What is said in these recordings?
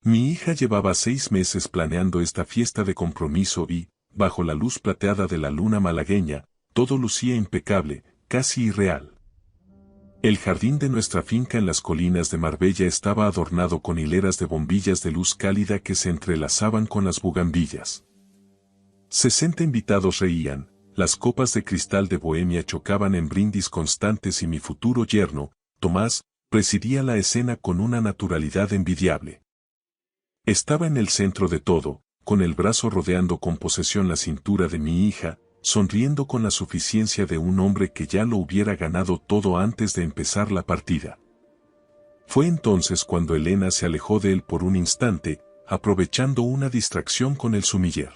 Mi hija llevaba 6 meses planeando esta fiesta de compromiso y, bajo la luz plateada de la luna malagueña, todo lucía impecable, casi irreal. El jardín de nuestra finca en las colinas de Marbella estaba adornado con hileras de bombillas de luz cálida que se entrelazaban con las bugambillas. 60 invitados reían, las copas de cristal de Bohemia chocaban en brindis constantes y mi futuro yerno, Tomás, presidía la escena con una naturalidad envidiable. Estaba en el centro de todo, con el brazo rodeando con posesión la cintura de mi hija, sonriendo con la suficiencia de un hombre que ya lo hubiera ganado todo antes de empezar la partida. Fue entonces cuando Elena se alejó de él por un instante, aprovechando una distracción con el sumiller.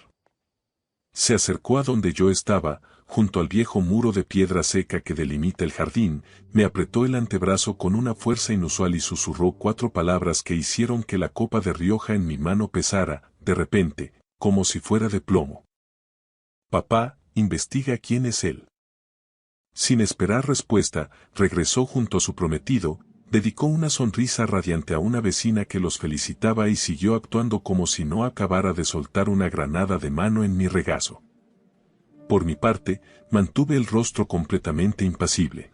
Se acercó a donde yo estaba, junto al viejo muro de piedra seca que delimita el jardín, me apretó el antebrazo con una fuerza inusual y susurró 4 palabras que hicieron que la copa de Rioja en mi mano pesara, de repente, como si fuera de plomo. Papá, investiga quién es él. Sin esperar respuesta, regresó junto a su prometido, dedicó una sonrisa radiante a una vecina que los felicitaba y siguió actuando como si no acabara de soltar una granada de mano en mi regazo. Por mi parte, mantuve el rostro completamente impasible.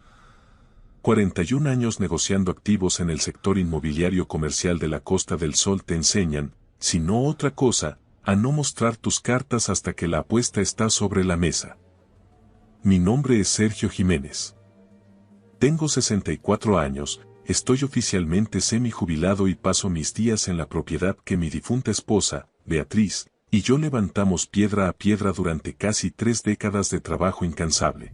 41 años negociando activos en el sector inmobiliario comercial de la Costa del Sol te enseñan, si no otra cosa, a no mostrar tus cartas hasta que la apuesta está sobre la mesa. Mi nombre es Sergio Jiménez. Tengo 64 años, estoy oficialmente semi-jubilado y paso mis días en la propiedad que mi difunta esposa, Beatriz, y yo levantamos piedra a piedra durante casi 3 décadas de trabajo incansable.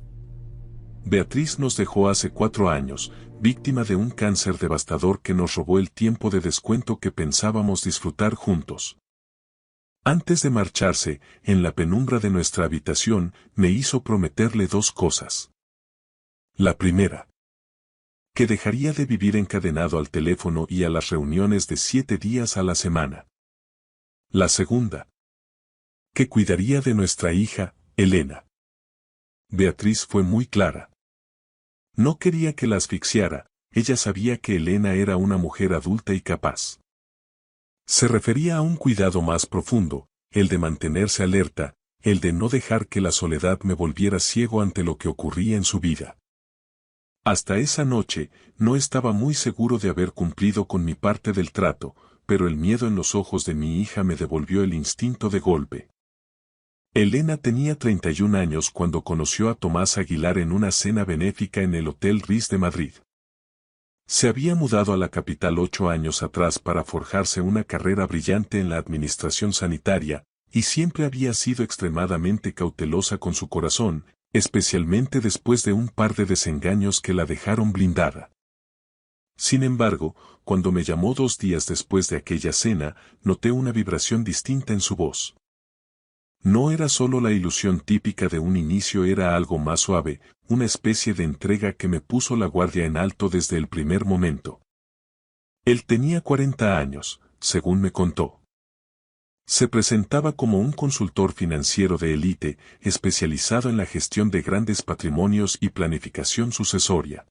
Beatriz nos dejó hace 4 años, víctima de un cáncer devastador que nos robó el tiempo de descuento que pensábamos disfrutar juntos. Antes de marcharse, en la penumbra de nuestra habitación, me hizo prometerle 2 cosas. La primera, que dejaría de vivir encadenado al teléfono y a las reuniones de 7 días a la semana. La segunda, que cuidaría de nuestra hija, Elena. Beatriz fue muy clara. No quería que la asfixiara, ella sabía que Elena era una mujer adulta y capaz. Se refería a un cuidado más profundo, el de mantenerse alerta, el de no dejar que la soledad me volviera ciego ante lo que ocurría en su vida. Hasta esa noche, no estaba muy seguro de haber cumplido con mi parte del trato, pero el miedo en los ojos de mi hija me devolvió el instinto de golpe. Elena tenía 31 años cuando conoció a Tomás Aguilar en una cena benéfica en el Hotel Ritz de Madrid. Se había mudado a la capital 8 años atrás para forjarse una carrera brillante en la administración sanitaria, y siempre había sido extremadamente cautelosa con su corazón, especialmente después de un par de desengaños que la dejaron blindada. Sin embargo, cuando me llamó 2 días después de aquella cena, noté una vibración distinta en su voz. No era solo la ilusión típica de un inicio, era algo más suave, una especie de entrega que me puso la guardia en alto desde el primer momento. Él tenía 40 años, según me contó. Se presentaba como un consultor financiero de élite, especializado en la gestión de grandes patrimonios y planificación sucesoria.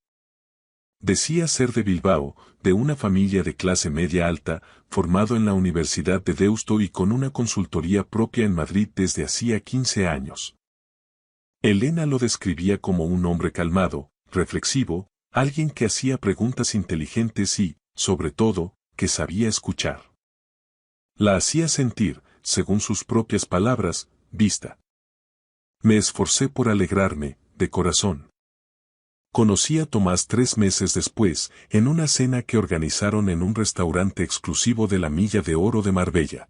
Decía ser de Bilbao, de una familia de clase media alta, formado en la Universidad de Deusto y con una consultoría propia en Madrid desde hacía 15 años. Elena lo describía como un hombre calmado, reflexivo, alguien que hacía preguntas inteligentes y, sobre todo, que sabía escuchar. La hacía sentir, según sus propias palabras, vista. Me esforcé por alegrarme, de corazón. Conocí a Tomás 3 meses después, en una cena que organizaron en un restaurante exclusivo de la Milla de Oro de Marbella.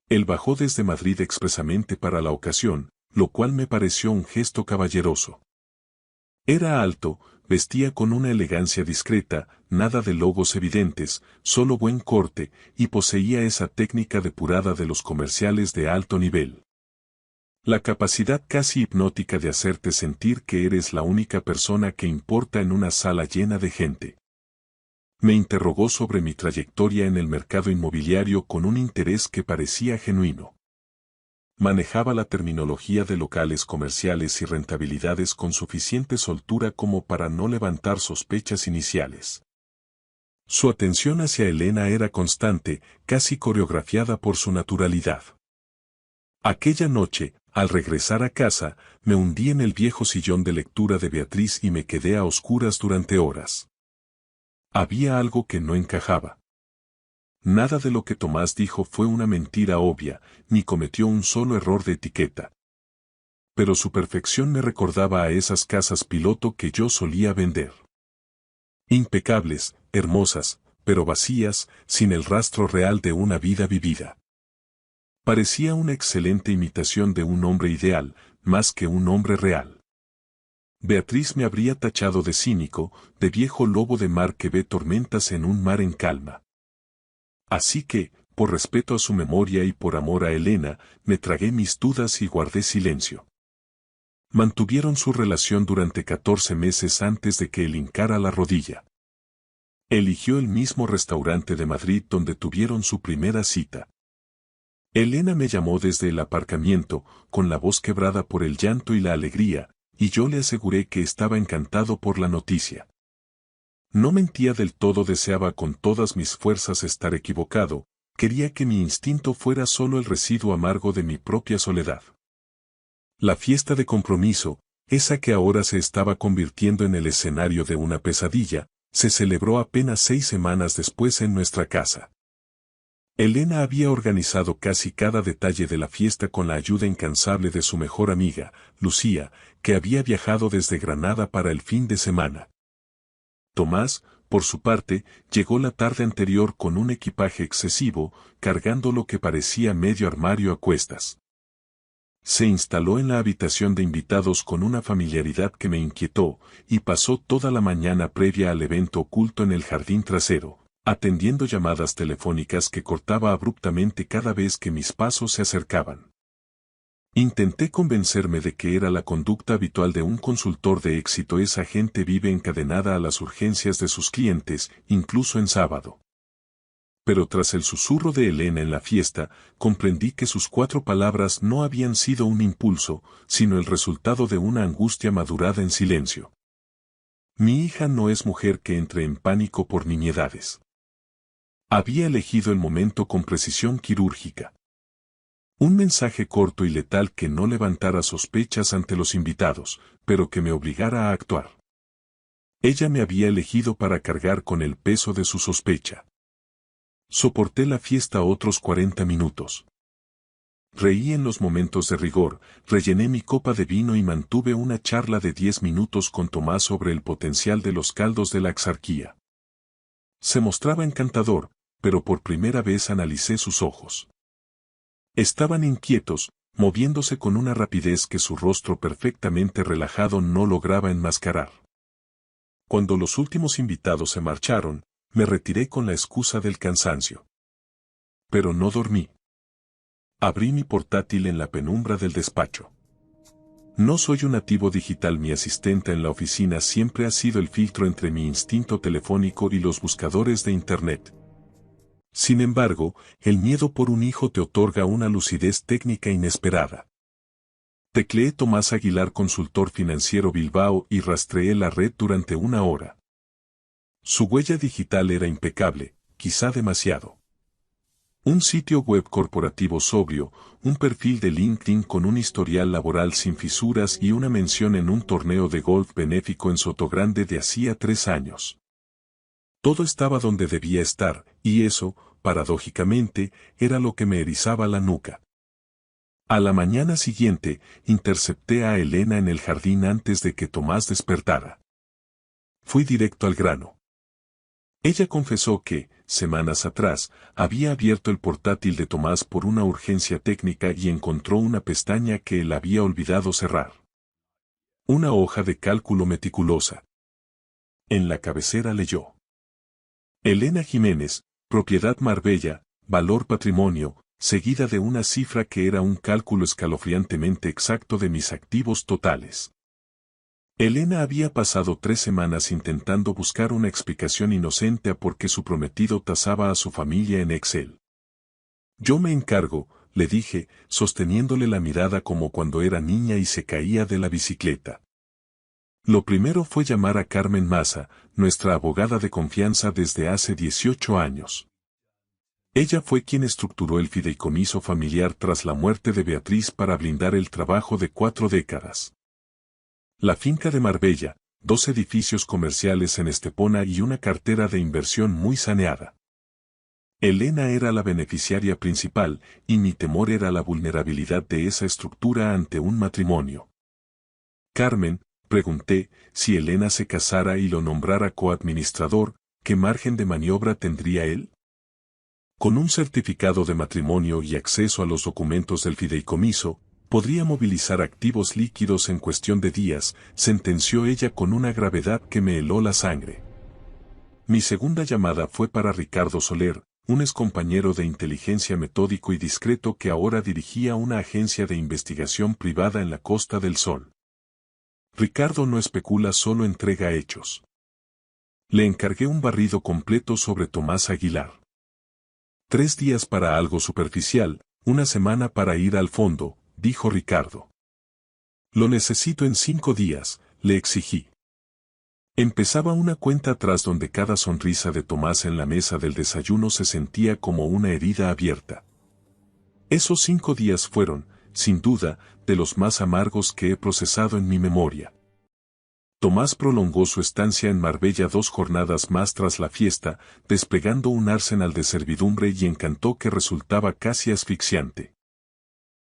Él bajó desde Madrid expresamente para la ocasión, lo cual me pareció un gesto caballeroso. Era alto, vestía con una elegancia discreta, nada de logos evidentes, solo buen corte, y poseía esa técnica depurada de los comerciales de alto nivel. La capacidad casi hipnótica de hacerte sentir que eres la única persona que importa en una sala llena de gente. Me interrogó sobre mi trayectoria en el mercado inmobiliario con un interés que parecía genuino. Manejaba la terminología de locales comerciales y rentabilidades con suficiente soltura como para no levantar sospechas iniciales. Su atención hacia Elena era constante, casi coreografiada por su naturalidad. Aquella noche, al regresar a casa, me hundí en el viejo sillón de lectura de Beatriz y me quedé a oscuras durante horas. Había algo que no encajaba. Nada de lo que Tomás dijo fue una mentira obvia, ni cometió un solo error de etiqueta. Pero su perfección me recordaba a esas casas piloto que yo solía vender. Impecables, hermosas, pero vacías, sin el rastro real de una vida vivida. Parecía una excelente imitación de un hombre ideal, más que un hombre real. Beatriz me habría tachado de cínico, de viejo lobo de mar que ve tormentas en un mar en calma. Así que, por respeto a su memoria y por amor a Elena, me tragué mis dudas y guardé silencio. Mantuvieron su relación durante 14 meses antes de que él hincara la rodilla. Eligió el mismo restaurante de Madrid donde tuvieron su primera cita. Elena me llamó desde el aparcamiento, con la voz quebrada por el llanto y la alegría, y yo le aseguré que estaba encantado por la noticia. No mentía del todo, deseaba con todas mis fuerzas estar equivocado, quería que mi instinto fuera solo el residuo amargo de mi propia soledad. La fiesta de compromiso, esa que ahora se estaba convirtiendo en el escenario de una pesadilla, se celebró apenas 6 semanas después en nuestra casa. Elena había organizado casi cada detalle de la fiesta con la ayuda incansable de su mejor amiga, Lucía, que había viajado desde Granada para el fin de semana. Tomás, por su parte, llegó la tarde anterior con un equipaje excesivo, cargando lo que parecía medio armario a cuestas. Se instaló en la habitación de invitados con una familiaridad que me inquietó, y pasó toda la mañana previa al evento oculto en el jardín trasero, atendiendo llamadas telefónicas que cortaba abruptamente cada vez que mis pasos se acercaban. Intenté convencerme de que era la conducta habitual de un consultor de éxito. Esa gente vive encadenada a las urgencias de sus clientes, incluso en sábado. Pero tras el susurro de Elena en la fiesta, comprendí que sus 4 palabras no habían sido un impulso, sino el resultado de una angustia madurada en silencio. Mi hija no es mujer que entre en pánico por nimiedades. Había elegido el momento con precisión quirúrgica. Un mensaje corto y letal que no levantara sospechas ante los invitados, pero que me obligara a actuar. Ella me había elegido para cargar con el peso de su sospecha. Soporté la fiesta otros 40 minutos. Reí en los momentos de rigor, rellené mi copa de vino y mantuve una charla de 10 minutos con Tomás sobre el potencial de los caldos de la Axarquía. Se mostraba encantador, pero por primera vez analicé sus ojos. Estaban inquietos, moviéndose con una rapidez que su rostro perfectamente relajado no lograba enmascarar. Cuando los últimos invitados se marcharon, me retiré con la excusa del cansancio. Pero no dormí. Abrí mi portátil en la penumbra del despacho. No soy un nativo digital. Mi asistente en la oficina siempre ha sido el filtro entre mi instinto telefónico y los buscadores de Internet. Sin embargo, el miedo por un hijo te otorga una lucidez técnica inesperada. Tecleé Tomás Aguilar, consultor financiero Bilbao, y rastreé la red durante 1 hora. Su huella digital era impecable, quizá demasiado. Un sitio web corporativo sobrio, un perfil de LinkedIn con un historial laboral sin fisuras y una mención en un torneo de golf benéfico en Sotogrande de hacía 3 años. Todo estaba donde debía estar, y eso, paradójicamente, era lo que me erizaba la nuca. A la mañana siguiente, intercepté a Elena en el jardín antes de que Tomás despertara. Fui directo al grano. Ella confesó que, semanas atrás, había abierto el portátil de Tomás por una urgencia técnica y encontró una pestaña que él había olvidado cerrar. Una hoja de cálculo meticulosa. En la cabecera leyó: Elena Jiménez, propiedad Marbella, valor patrimonio, seguida de una cifra que era un cálculo escalofriantemente exacto de mis activos totales. Elena había pasado 3 semanas intentando buscar una explicación inocente a por qué su prometido tasaba a su familia en Excel. Yo me encargo, le dije, sosteniéndole la mirada como cuando era niña y se caía de la bicicleta. Lo primero fue llamar a Carmen Maza, nuestra abogada de confianza desde hace 18 años. Ella fue quien estructuró el fideicomiso familiar tras la muerte de Beatriz para blindar el trabajo de 4 décadas. La finca de Marbella, 2 edificios comerciales en Estepona y una cartera de inversión muy saneada. Elena era la beneficiaria principal, y mi temor era la vulnerabilidad de esa estructura ante un matrimonio. Carmen, pregunté, si Elena se casara y lo nombrara coadministrador, ¿qué margen de maniobra tendría él? Con un certificado de matrimonio y acceso a los documentos del fideicomiso, podría movilizar activos líquidos en cuestión de días, sentenció ella con una gravedad que me heló la sangre. Mi segunda llamada fue para Ricardo Soler, un excompañero de inteligencia metódico y discreto que ahora dirigía una agencia de investigación privada en la Costa del Sol. Ricardo no especula, solo entrega hechos. Le encargué un barrido completo sobre Tomás Aguilar. 3 días para algo superficial, 1 semana para ir al fondo, dijo Ricardo. Lo necesito en 5 días, le exigí. Empezaba una cuenta atrás donde cada sonrisa de Tomás en la mesa del desayuno se sentía como una herida abierta. Esos 5 días fueron, sin duda, de los más amargos que he procesado en mi memoria. Tomás prolongó su estancia en Marbella 2 jornadas más tras la fiesta, desplegando un arsenal de servidumbre y encantó que resultaba casi asfixiante.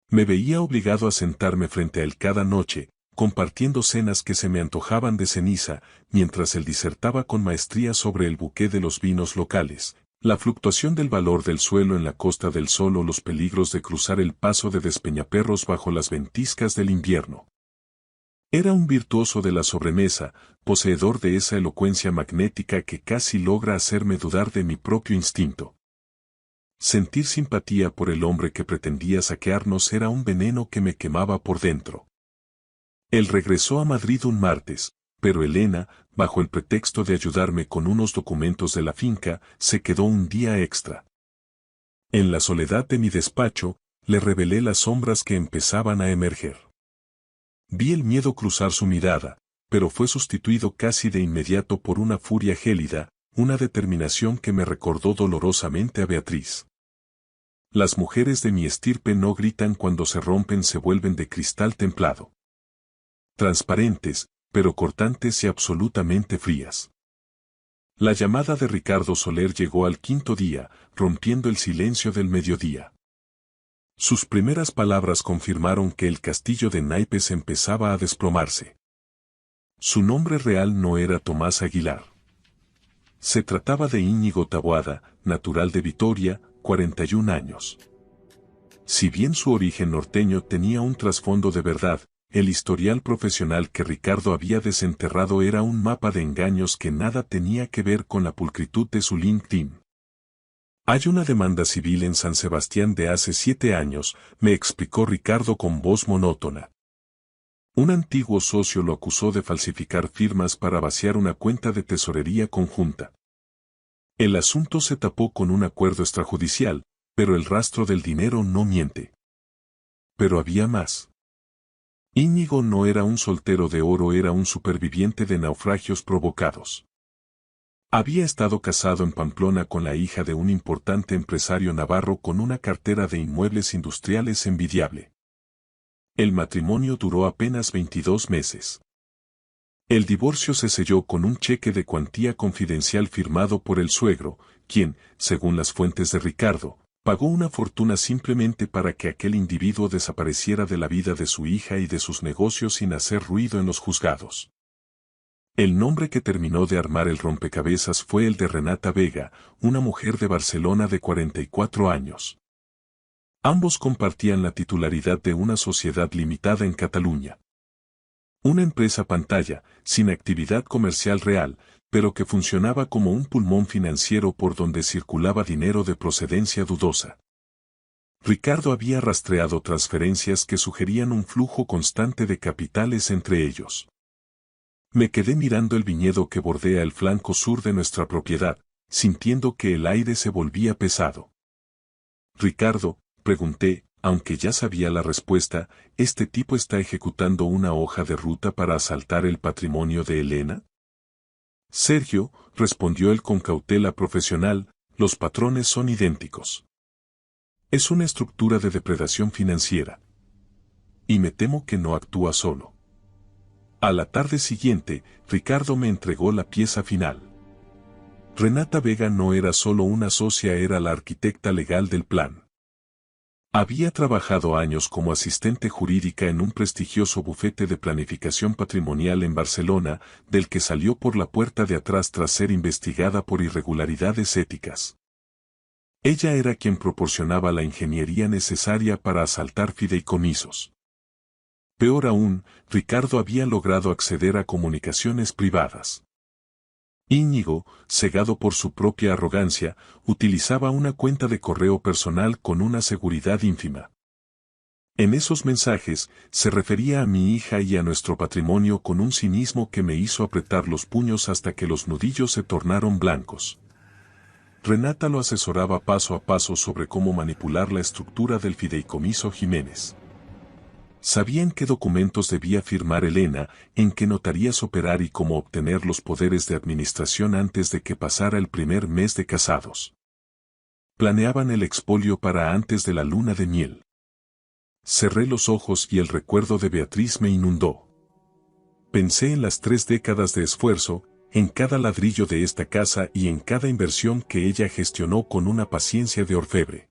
Me veía obligado a sentarme frente a él cada noche, compartiendo cenas que se me antojaban de ceniza, mientras él disertaba con maestría sobre el buqué de los vinos locales, la fluctuación del valor del suelo en la Costa del Sol o los peligros de cruzar el paso de Despeñaperros bajo las ventiscas del invierno. Era un virtuoso de la sobremesa, poseedor de esa elocuencia magnética que casi logra hacerme dudar de mi propio instinto. Sentir simpatía por el hombre que pretendía saquearnos era un veneno que me quemaba por dentro. Él regresó a Madrid un martes, pero Elena, bajo el pretexto de ayudarme con unos documentos de la finca, se quedó un día extra. En la soledad de mi despacho, le revelé las sombras que empezaban a emerger. Vi el miedo cruzar su mirada, pero fue sustituido casi de inmediato por una furia gélida, una determinación que me recordó dolorosamente a Beatriz. Las mujeres de mi estirpe no gritan cuando se rompen, se vuelven de cristal templado. Transparentes, pero cortantes y absolutamente frías. La llamada de Ricardo Soler llegó al 5.º día, rompiendo el silencio del mediodía. Sus primeras palabras confirmaron que el castillo de naipes empezaba a desplomarse. Su nombre real no era Tomás Aguilar. Se trataba de Íñigo Taboada, natural de Vitoria, 41 años. Si bien su origen norteño tenía un trasfondo de verdad, el historial profesional que Ricardo había desenterrado era un mapa de engaños que nada tenía que ver con la pulcritud de su LinkedIn. Hay una demanda civil en San Sebastián de hace 7 años, me explicó Ricardo con voz monótona. Un antiguo socio lo acusó de falsificar firmas para vaciar una cuenta de tesorería conjunta. El asunto se tapó con un acuerdo extrajudicial, pero el rastro del dinero no miente. Pero había más. Íñigo no era un soltero de oro, era un superviviente de naufragios provocados. Había estado casado en Pamplona con la hija de un importante empresario navarro con una cartera de inmuebles industriales envidiable. El matrimonio duró apenas 22 meses. El divorcio se selló con un cheque de cuantía confidencial firmado por el suegro, quien, según las fuentes de Ricardo, pagó una fortuna simplemente para que aquel individuo desapareciera de la vida de su hija y de sus negocios sin hacer ruido en los juzgados. El nombre que terminó de armar el rompecabezas fue el de Renata Vega, una mujer de Barcelona de 44 años. Ambos compartían la titularidad de una sociedad limitada en Cataluña. Una empresa pantalla, sin actividad comercial real, pero que funcionaba como un pulmón financiero por donde circulaba dinero de procedencia dudosa. Ricardo había rastreado transferencias que sugerían un flujo constante de capitales entre ellos. Me quedé mirando el viñedo que bordea el flanco sur de nuestra propiedad, sintiendo que el aire se volvía pesado. Ricardo, pregunté, aunque ya sabía la respuesta, ¿este tipo está ejecutando una hoja de ruta para asaltar el patrimonio de Elena? Sergio, respondió él con cautela profesional, los patrones son idénticos. Es una estructura de depredación financiera. Y me temo que no actúa solo. A la tarde siguiente, Ricardo me entregó la pieza final. Renata Vega no era solo una socia, era la arquitecta legal del plan. Había trabajado años como asistente jurídica en un prestigioso bufete de planificación patrimonial en Barcelona, del que salió por la puerta de atrás tras ser investigada por irregularidades éticas. Ella era quien proporcionaba la ingeniería necesaria para asaltar fideicomisos. Peor aún, Ricardo había logrado acceder a comunicaciones privadas. Íñigo, cegado por su propia arrogancia, utilizaba una cuenta de correo personal con una seguridad ínfima. En esos mensajes, se refería a mi hija y a nuestro patrimonio con un cinismo que me hizo apretar los puños hasta que los nudillos se tornaron blancos. Renata lo asesoraba paso a paso sobre cómo manipular la estructura del fideicomiso Jiménez. Sabía en qué documentos debía firmar Elena, en qué notarías operar y cómo obtener los poderes de administración antes de que pasara el primer mes de casados. Planeaban el expolio para antes de la luna de miel. Cerré los ojos y el recuerdo de Beatriz me inundó. Pensé en las 3 décadas de esfuerzo, en cada ladrillo de esta casa y en cada inversión que ella gestionó con una paciencia de orfebre.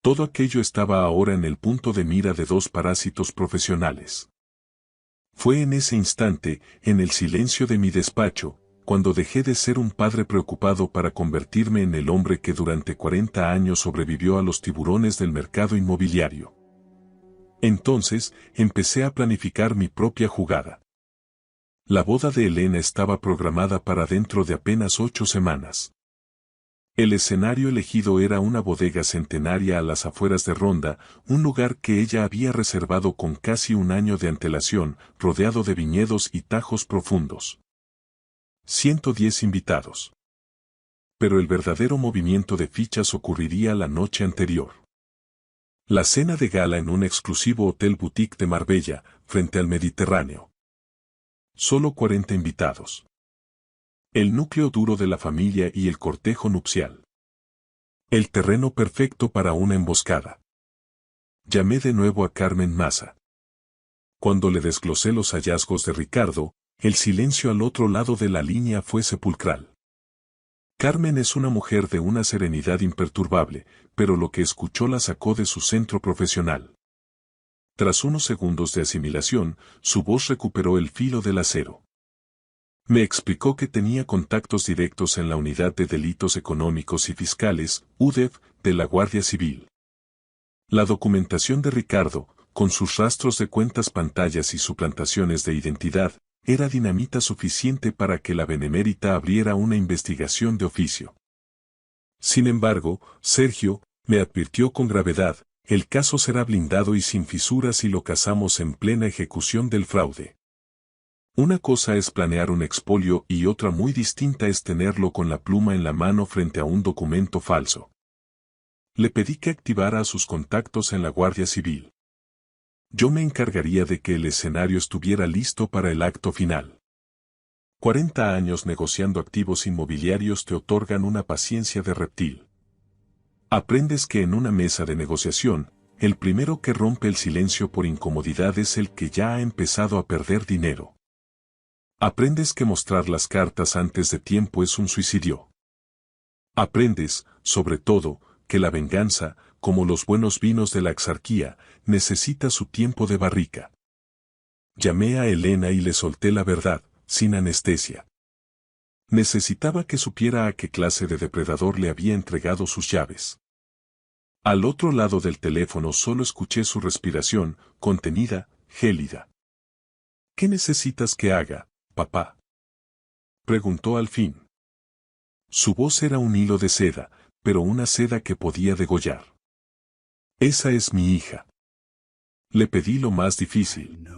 Todo aquello estaba ahora en el punto de mira de 2 parásitos profesionales. Fue en ese instante, en el silencio de mi despacho, cuando dejé de ser un padre preocupado para convertirme en el hombre que durante 40 años sobrevivió a los tiburones del mercado inmobiliario. Entonces, empecé a planificar mi propia jugada. La boda de Elena estaba programada para dentro de apenas 8 semanas. El escenario elegido era una bodega centenaria a las afueras de Ronda, un lugar que ella había reservado con casi un año de antelación, rodeado de viñedos y tajos profundos. 110 invitados. Pero el verdadero movimiento de fichas ocurriría la noche anterior. La cena de gala en un exclusivo hotel boutique de Marbella, frente al Mediterráneo. Solo 40 invitados. El núcleo duro de la familia y el cortejo nupcial. El terreno perfecto para una emboscada. Llamé de nuevo a Carmen Maza. Cuando le desglosé los hallazgos de Ricardo, el silencio al otro lado de la línea fue sepulcral. Carmen es una mujer de una serenidad imperturbable, pero lo que escuchó la sacó de su centro profesional. Tras unos segundos de asimilación, su voz recuperó el filo del acero. Me explicó que tenía contactos directos en la Unidad de Delitos Económicos y Fiscales, UDEF, de la Guardia Civil. La documentación de Ricardo, con sus rastros de cuentas pantallas y suplantaciones de identidad, era dinamita suficiente para que la Benemérita abriera una investigación de oficio. Sin embargo, Sergio, me advirtió con gravedad, el caso será blindado y sin fisuras si lo casamos en plena ejecución del fraude. Una cosa es planear un expolio y otra muy distinta es tenerlo con la pluma en la mano frente a un documento falso. Le pedí que activara a sus contactos en la Guardia Civil. Yo me encargaría de que el escenario estuviera listo para el acto final. 40 años negociando activos inmobiliarios te otorgan una paciencia de reptil. Aprendes que en una mesa de negociación, el primero que rompe el silencio por incomodidad es el que ya ha empezado a perder dinero. Aprendes que mostrar las cartas antes de tiempo es un suicidio. Aprendes, sobre todo, que la venganza, como los buenos vinos de la exarquía, necesita su tiempo de barrica. Llamé a Elena y le solté la verdad, sin anestesia. Necesitaba que supiera a qué clase de depredador le había entregado sus llaves. Al otro lado del teléfono solo escuché su respiración, contenida, gélida. ¿Qué necesitas que haga, papá?, preguntó al fin. Su voz era un hilo de seda, pero una seda que podía degollar. Esa es mi hija. Le pedí lo más difícil.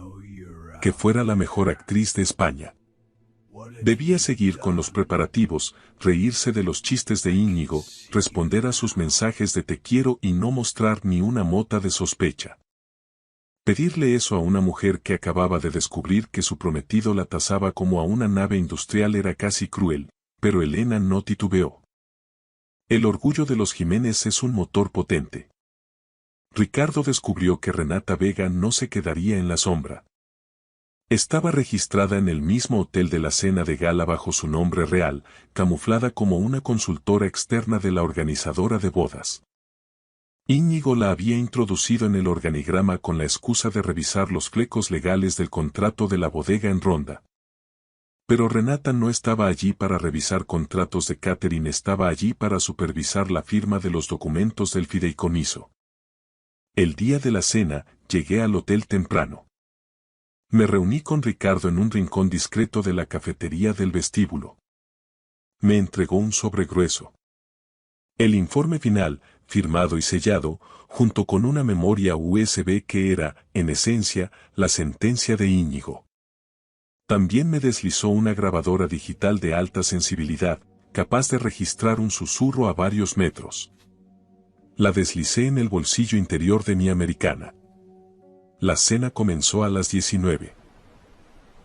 Que fuera la mejor actriz de España. Debía seguir con los preparativos, reírse de los chistes de Íñigo, responder a sus mensajes de te quiero y no mostrar ni una mota de sospecha. Pedirle eso a una mujer que acababa de descubrir que su prometido la tasaba como a una nave industrial era casi cruel, pero Elena no titubeó. El orgullo de los Jiménez es un motor potente. Ricardo descubrió que Renata Vega no se quedaría en la sombra. Estaba registrada en el mismo hotel de la cena de gala bajo su nombre real, camuflada como una consultora externa de la organizadora de bodas. Íñigo la había introducido en el organigrama con la excusa de revisar los flecos legales del contrato de la bodega en Ronda. Pero Renata no estaba allí para revisar contratos de catering, estaba allí para supervisar la firma de los documentos del fideicomiso. El día de la cena, llegué al hotel temprano. Me reuní con Ricardo en un rincón discreto de la cafetería del vestíbulo. Me entregó un sobre grueso. El informe final, firmado y sellado, junto con una memoria USB que era, en esencia, la sentencia de Íñigo. También me deslizó una grabadora digital de alta sensibilidad, capaz de registrar un susurro a varios metros. La deslicé en el bolsillo interior de mi americana. La cena comenzó a las 19.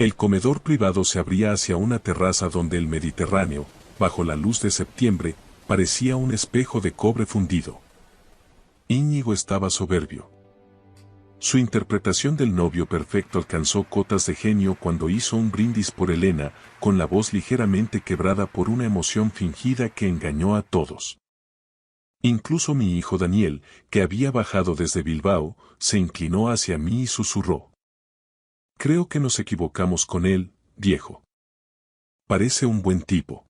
El comedor privado se abría hacia una terraza donde el Mediterráneo, bajo la luz de septiembre, parecía un espejo de cobre fundido. Íñigo estaba soberbio. Su interpretación del novio perfecto alcanzó cotas de genio cuando hizo un brindis por Elena, con la voz ligeramente quebrada por una emoción fingida que engañó a todos. Incluso mi hijo Daniel, que había bajado desde Bilbao, se inclinó hacia mí y susurró. Creo que nos equivocamos con él, viejo. Parece un buen tipo.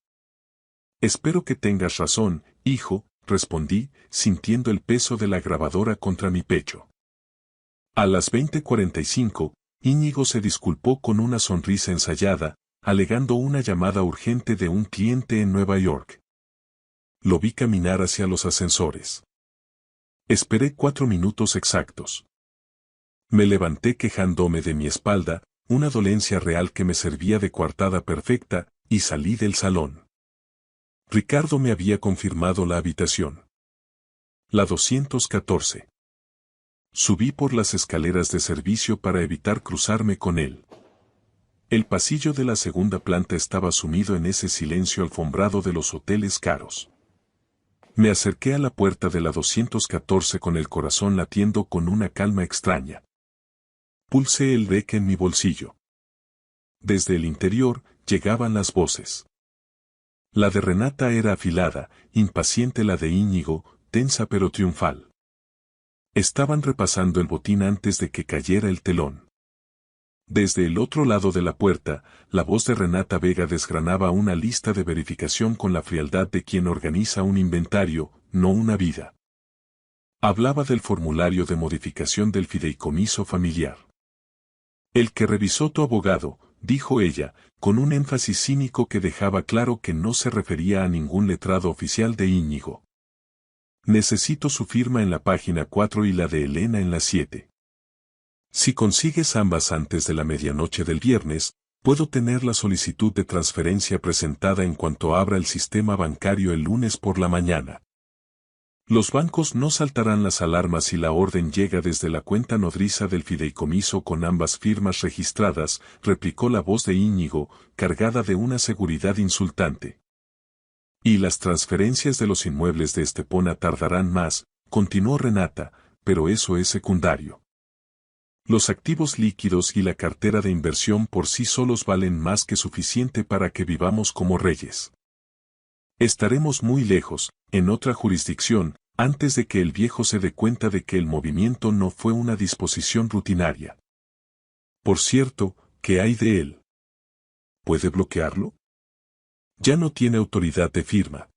Espero que tengas razón, hijo, respondí, sintiendo el peso de la grabadora contra mi pecho. A las 20:45, Íñigo se disculpó con una sonrisa ensayada, alegando una llamada urgente de un cliente en Nueva York. Lo vi caminar hacia los ascensores. Esperé 4 minutos exactos. Me levanté quejándome de mi espalda, una dolencia real que me servía de coartada perfecta, y salí del salón. Ricardo me había confirmado la habitación. La 214. Subí por las escaleras de servicio para evitar cruzarme con él. El pasillo de la segunda planta estaba sumido en ese silencio alfombrado de los hoteles caros. Me acerqué a la puerta de la 214 con el corazón latiendo con una calma extraña. Pulsé el deck en mi bolsillo. Desde el interior llegaban las voces. La de Renata era afilada, impaciente, la de Íñigo, tensa pero triunfal. Estaban repasando el botín antes de que cayera el telón. Desde el otro lado de la puerta, la voz de Renata Vega desgranaba una lista de verificación con la frialdad de quien organiza un inventario, no una vida. Hablaba del formulario de modificación del fideicomiso familiar. El que revisó tu abogado, dijo ella, con un énfasis cínico que dejaba claro que no se refería a ningún letrado oficial de Íñigo. Necesito su firma en la página 4 y la de Elena en la 7. Si consigues ambas antes de la medianoche del viernes, puedo tener la solicitud de transferencia presentada en cuanto abra el sistema bancario el lunes por la mañana. Los bancos no saltarán las alarmas si la orden llega desde la cuenta nodriza del fideicomiso con ambas firmas registradas, replicó la voz de Íñigo, cargada de una seguridad insultante. Y las transferencias de los inmuebles de Estepona tardarán más, continuó Renata, pero eso es secundario. Los activos líquidos y la cartera de inversión por sí solos valen más que suficiente para que vivamos como reyes. Estaremos muy lejos, en otra jurisdicción, antes de que el viejo se dé cuenta de que el movimiento no fue una disposición rutinaria. Por cierto, ¿qué hay de él? ¿Puede bloquearlo? Ya no tiene autoridad de firma.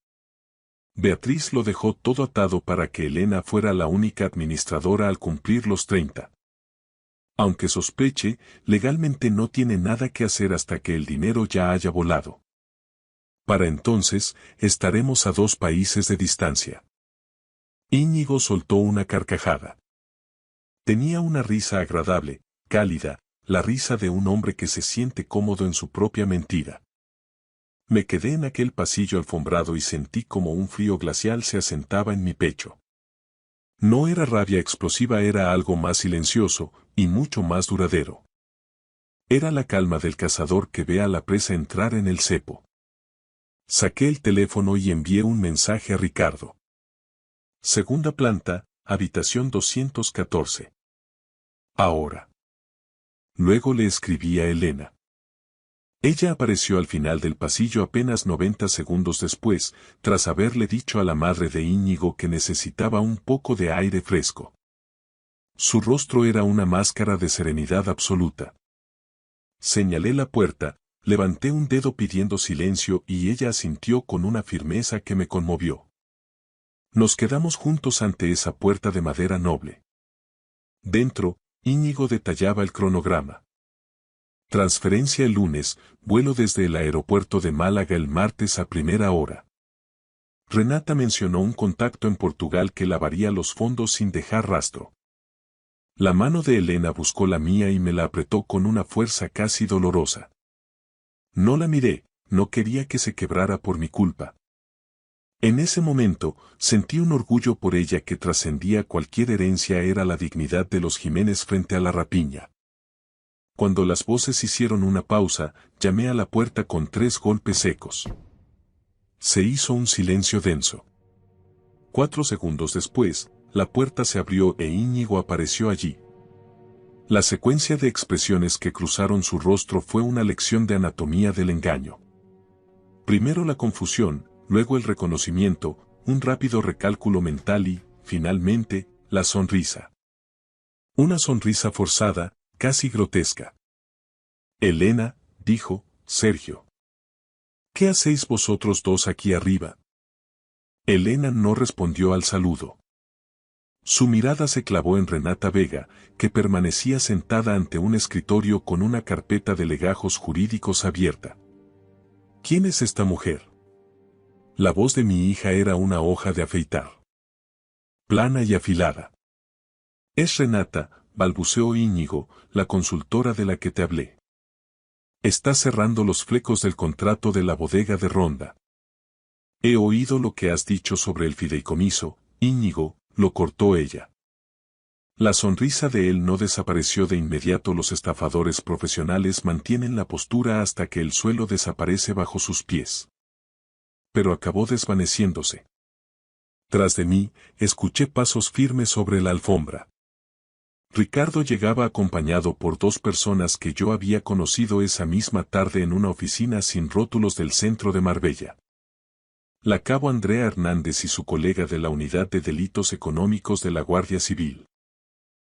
Beatriz lo dejó todo atado para que Elena fuera la única administradora al cumplir los 30. Aunque sospeche, legalmente no tiene nada que hacer hasta que el dinero ya haya volado. Para entonces, estaremos a 2 países de distancia. Íñigo soltó una carcajada. Tenía una risa agradable, cálida, la risa de un hombre que se siente cómodo en su propia mentira. Me quedé en aquel pasillo alfombrado y sentí como un frío glacial se asentaba en mi pecho. No era rabia explosiva, era algo más silencioso y mucho más duradero. Era la calma del cazador que ve a la presa entrar en el cepo. Saqué el teléfono y envié un mensaje a Ricardo. Segunda planta, habitación 214. Ahora. Luego le escribí a Elena. Ella apareció al final del pasillo apenas 90 segundos después, tras haberle dicho a la madre de Íñigo que necesitaba un poco de aire fresco. Su rostro era una máscara de serenidad absoluta. Señalé la puerta, levanté un dedo pidiendo silencio y ella asintió con una firmeza que me conmovió. Nos quedamos juntos ante esa puerta de madera noble. Dentro, Íñigo detallaba el cronograma. Transferencia el lunes, vuelo desde el aeropuerto de Málaga el martes a primera hora. Renata mencionó un contacto en Portugal que lavaría los fondos sin dejar rastro. La mano de Elena buscó la mía y me la apretó con una fuerza casi dolorosa. No la miré, no quería que se quebrara por mi culpa. En ese momento, sentí un orgullo por ella que trascendía cualquier herencia, era la dignidad de los Jiménez frente a la rapiña. Cuando las voces hicieron una pausa, llamé a la puerta con 3 golpes secos. Se hizo un silencio denso. 4 segundos después, la puerta se abrió e Íñigo apareció allí. La secuencia de expresiones que cruzaron su rostro fue una lección de anatomía del engaño. Primero la confusión, luego el reconocimiento, un rápido recálculo mental y, finalmente, la sonrisa. Una sonrisa forzada, casi grotesca. Elena, dijo, Sergio. ¿Qué hacéis vosotros dos aquí arriba? Elena no respondió al saludo. Su mirada se clavó en Renata Vega, que permanecía sentada ante un escritorio con una carpeta de legajos jurídicos abierta. ¿Quién es esta mujer? La voz de mi hija era una hoja de afeitar. Plana y afilada. Es Renata, balbuceó Íñigo, la consultora de la que te hablé. Está cerrando los flecos del contrato de la bodega de Ronda. He oído lo que has dicho sobre el fideicomiso, Íñigo, lo cortó ella. La sonrisa de él no desapareció de inmediato. Los estafadores profesionales mantienen la postura hasta que el suelo desaparece bajo sus pies. Pero acabó desvaneciéndose. Tras de mí, escuché pasos firmes sobre la alfombra. Ricardo llegaba acompañado por 2 personas que yo había conocido esa misma tarde en una oficina sin rótulos del centro de Marbella. La cabo Andrea Hernández y su colega de la Unidad de Delitos Económicos de la Guardia Civil.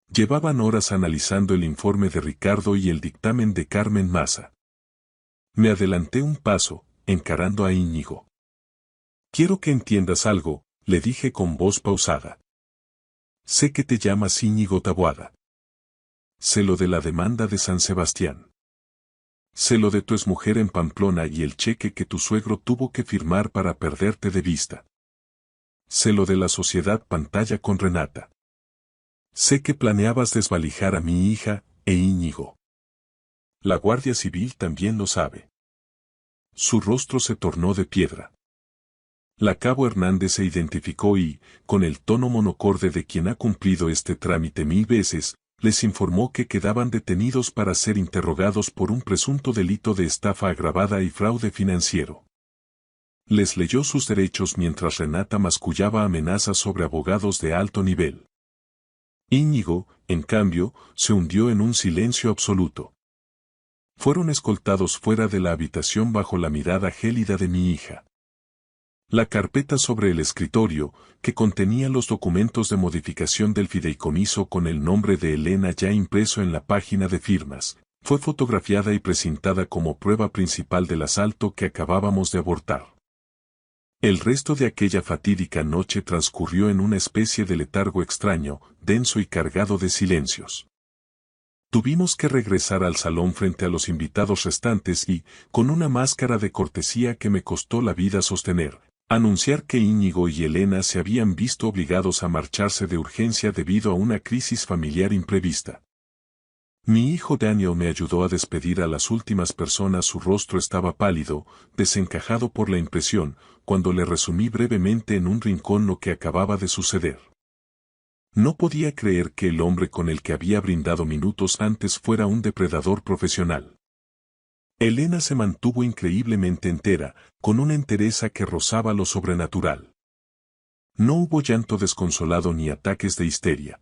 Llevaban horas analizando el informe de Ricardo y el dictamen de Carmen Maza. Me adelanté un paso, encarando a Íñigo. Quiero que entiendas algo, le dije con voz pausada. Sé que te llamas Íñigo Taboada. Sé lo de la demanda de San Sebastián. Sé lo de tu exmujer en Pamplona y el cheque que tu suegro tuvo que firmar para perderte de vista. Sé lo de la sociedad pantalla con Renata. Sé que planeabas desvalijar a mi hija, e Íñigo. La Guardia Civil también lo sabe. Su rostro se tornó de piedra. La cabo Hernández se identificó y, con el tono monocorde de quien ha cumplido este trámite 1000 veces, les informó que quedaban detenidos para ser interrogados por un presunto delito de estafa agravada y fraude financiero. Les leyó sus derechos mientras Renata mascullaba amenazas sobre abogados de alto nivel. Íñigo, en cambio, se hundió en un silencio absoluto. Fueron escoltados fuera de la habitación bajo la mirada gélida de mi hija. La carpeta sobre el escritorio, que contenía los documentos de modificación del fideicomiso con el nombre de Elena ya impreso en la página de firmas, fue fotografiada y presentada como prueba principal del asalto que acabábamos de abortar. El resto de aquella fatídica noche transcurrió en una especie de letargo extraño, denso y cargado de silencios. Tuvimos que regresar al salón frente a los invitados restantes y, con una máscara de cortesía que me costó la vida sostener, anunciar que Íñigo y Elena se habían visto obligados a marcharse de urgencia debido a una crisis familiar imprevista. Mi hijo Daniel me ayudó a despedir a las últimas personas. Su rostro estaba pálido, desencajado por la impresión, cuando le resumí brevemente en un rincón lo que acababa de suceder. No podía creer que el hombre con el que había brindado minutos antes fuera un depredador profesional. Elena se mantuvo increíblemente entera, con una entereza que rozaba lo sobrenatural. No hubo llanto desconsolado ni ataques de histeria.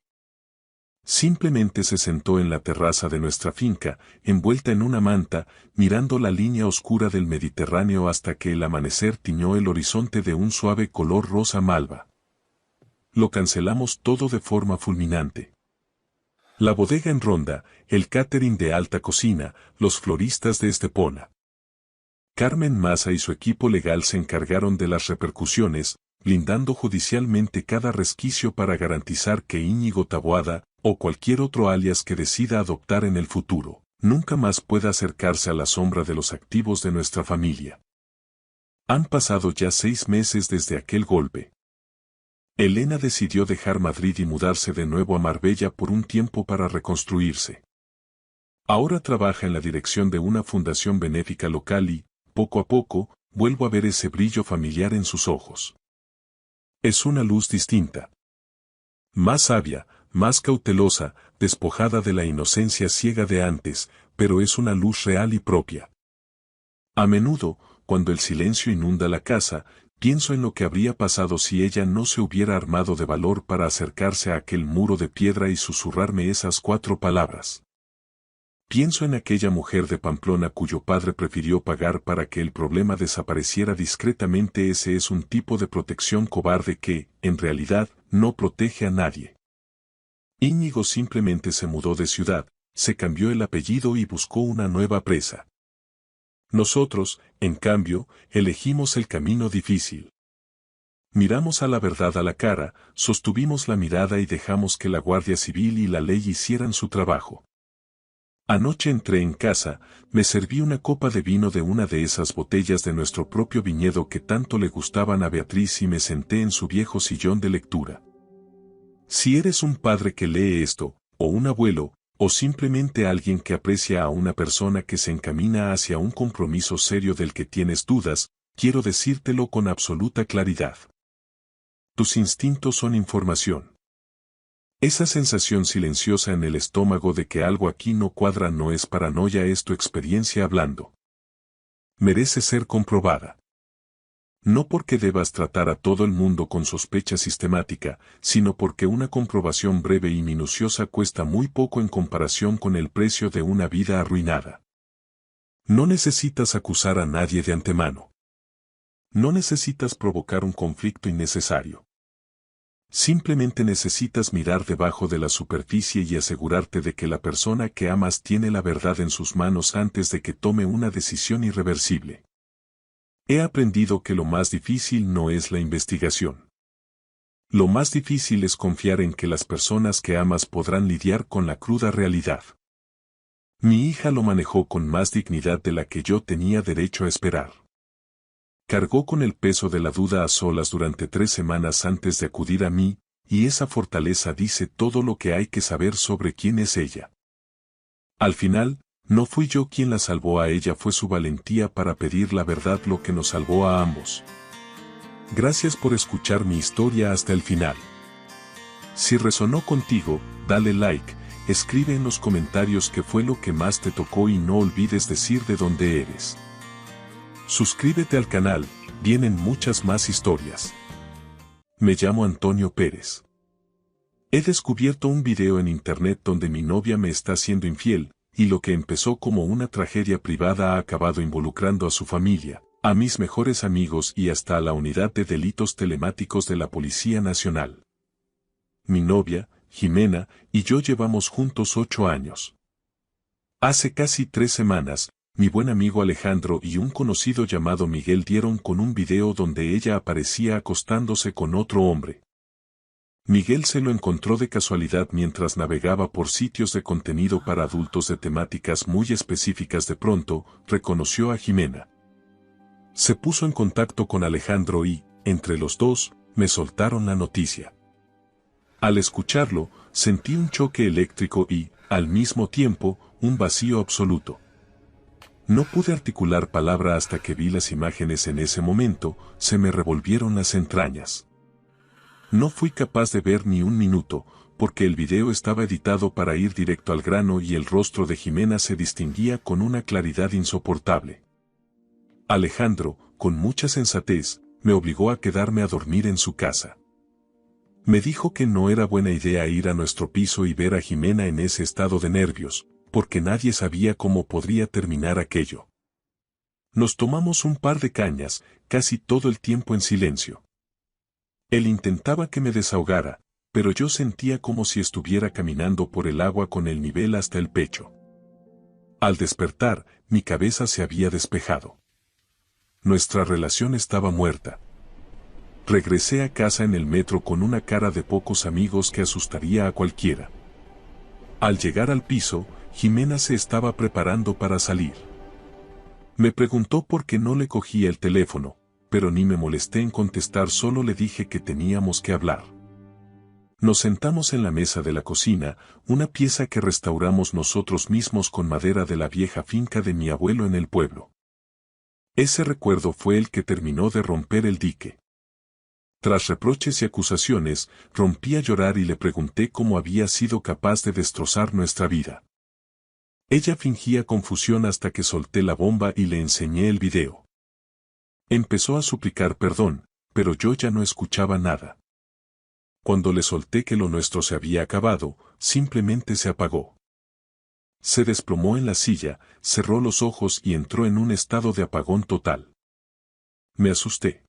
Simplemente se sentó en la terraza de nuestra finca, envuelta en una manta, mirando la línea oscura del Mediterráneo hasta que el amanecer tiñó el horizonte de un suave color rosa malva. Lo cancelamos todo de forma fulminante. La bodega en Ronda, el catering de alta cocina, los floristas de Estepona. Carmen Maza y su equipo legal se encargaron de las repercusiones, blindando judicialmente cada resquicio para garantizar que Íñigo Taboada, o cualquier otro alias que decida adoptar en el futuro, nunca más pueda acercarse a la sombra de los activos de nuestra familia. Han pasado ya 6 meses desde aquel golpe. Elena decidió dejar Madrid y mudarse de nuevo a Marbella por un tiempo para reconstruirse. Ahora trabaja en la dirección de una fundación benéfica local y, poco a poco, vuelvo a ver ese brillo familiar en sus ojos. Es una luz distinta. Más sabia, más cautelosa, despojada de la inocencia ciega de antes, pero es una luz real y propia. A menudo, cuando el silencio inunda la casa, pienso en lo que habría pasado si ella no se hubiera armado de valor para acercarse a aquel muro de piedra y susurrarme esas 4 palabras. Pienso en aquella mujer de Pamplona cuyo padre prefirió pagar para que el problema desapareciera discretamente. Ese es un tipo de protección cobarde que, en realidad, no protege a nadie. Íñigo simplemente se mudó de ciudad, se cambió el apellido y buscó una nueva presa. Nosotros, en cambio, elegimos el camino difícil. Miramos a la verdad a la cara, sostuvimos la mirada y dejamos que la Guardia Civil y la ley hicieran su trabajo. Anoche entré en casa, me serví una copa de vino de una de esas botellas de nuestro propio viñedo que tanto le gustaban a Beatriz y me senté en su viejo sillón de lectura. Si eres un padre que lee esto, o un abuelo, o simplemente alguien que aprecia a una persona que se encamina hacia un compromiso serio del que tienes dudas, quiero decírtelo con absoluta claridad. Tus instintos son información. Esa sensación silenciosa en el estómago de que algo aquí no cuadra no es paranoia, es tu experiencia hablando. Merece ser comprobada. No porque debas tratar a todo el mundo con sospecha sistemática, sino porque una comprobación breve y minuciosa cuesta muy poco en comparación con el precio de una vida arruinada. No necesitas acusar a nadie de antemano. No necesitas provocar un conflicto innecesario. Simplemente necesitas mirar debajo de la superficie y asegurarte de que la persona que amas tiene la verdad en sus manos antes de que tome una decisión irreversible. He aprendido que lo más difícil no es la investigación. Lo más difícil es confiar en que las personas que amas podrán lidiar con la cruda realidad. Mi hija lo manejó con más dignidad de la que yo tenía derecho a esperar. Cargó con el peso de la duda a solas durante 3 semanas antes de acudir a mí, y esa fortaleza dice todo lo que hay que saber sobre quién es ella. Al final, no fui yo quien la salvó a ella, fue su valentía para pedir la verdad lo que nos salvó a ambos. Gracias por escuchar mi historia hasta el final. Si resonó contigo, dale like, escribe en los comentarios qué fue lo que más te tocó y no olvides decir de dónde eres. Suscríbete al canal, vienen muchas más historias. Me llamo Antonio Pérez. He descubierto un video en internet donde mi novia me está siendo infiel, y lo que empezó como una tragedia privada ha acabado involucrando a su familia, a mis mejores amigos y hasta a la unidad de delitos telemáticos de la Policía Nacional. Mi novia, Jimena, y yo llevamos juntos 8 años. Hace casi 3 semanas, mi buen amigo Alejandro y un conocido llamado Miguel dieron con un video donde ella aparecía acostándose con otro hombre. Miguel se lo encontró de casualidad mientras navegaba por sitios de contenido para adultos de temáticas muy específicas. De pronto, reconoció a Jimena. Se puso en contacto con Alejandro y, entre los dos, me soltaron la noticia. Al escucharlo, sentí un choque eléctrico y, al mismo tiempo, un vacío absoluto. No pude articular palabra hasta que vi las imágenes. En ese momento, se me revolvieron las entrañas. No fui capaz de ver ni un minuto, porque el video estaba editado para ir directo al grano y el rostro de Jimena se distinguía con una claridad insoportable. Alejandro, con mucha sensatez, me obligó a quedarme a dormir en su casa. Me dijo que no era buena idea ir a nuestro piso y ver a Jimena en ese estado de nervios, porque nadie sabía cómo podría terminar aquello. Nos tomamos un par de cañas, casi todo el tiempo en silencio. Él intentaba que me desahogara, pero yo sentía como si estuviera caminando por el agua con el nivel hasta el pecho. Al despertar, mi cabeza se había despejado. Nuestra relación estaba muerta. Regresé a casa en el metro con una cara de pocos amigos que asustaría a cualquiera. Al llegar al piso, Jimena se estaba preparando para salir. Me preguntó por qué no le cogía el teléfono, pero ni me molesté en contestar, solo le dije que teníamos que hablar. Nos sentamos en la mesa de la cocina, una pieza que restauramos nosotros mismos con madera de la vieja finca de mi abuelo en el pueblo. Ese recuerdo fue el que terminó de romper el dique. Tras reproches y acusaciones, rompí a llorar y le pregunté cómo había sido capaz de destrozar nuestra vida. Ella fingía confusión hasta que solté la bomba y le enseñé el video. Empezó a suplicar perdón, pero yo ya no escuchaba nada. Cuando le solté que lo nuestro se había acabado, simplemente se apagó. Se desplomó en la silla, cerró los ojos y entró en un estado de apagón total. Me asusté.